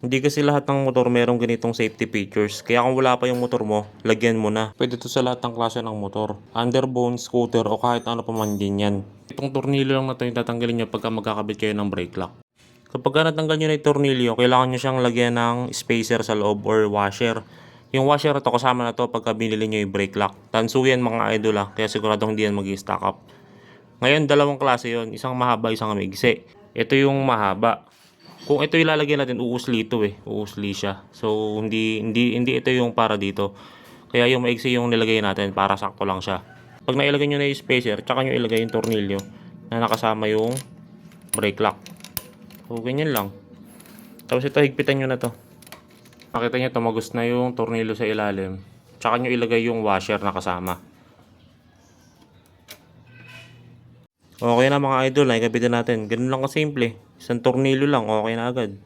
Hindi kasi lahat ng motor merong ganitong safety features. Kaya kung wala pa yung motor mo, lagyan mo na. Pwede to sa lahat ng klase ng motor. Underbone, scooter o kahit ano pa man din yan. Itong tornilyo lang na to yung tatanggalin nyo pagka magkakabit kayo ng brake lock. Kapag natanggal nyo na yung tornilyo, kailangan nyo siyang lagyan ng spacer sa loob or washer. Yung washer na to kasama na to pagka binili nyo yung brake lock. Tanso yan mga idol kaya siguradong hindi yan mag-stack up. Ngayon dalawang klase yon, isang mahaba, isang maigsi. Ito yung mahaba. Kung ito ilalagay natin, uusli ito uusli siya. So hindi ito yung para dito. Kaya yung maigsi yung nilagay natin para sakto lang siya. Pag nailagay nyo na yung spacer, tsaka nyo ilagay yung tornilyo na nakasama yung brake lock. So ganyan lang. Tapos ito higpitan nyo na to. Makita nyo tumagos na yung tornilyo sa ilalim. Tsaka nyo ilagay yung washer na kasama. Okay na mga idol, nakikabitan natin. Ganun lang kasimple. Isang tornilyo lang, okay na agad.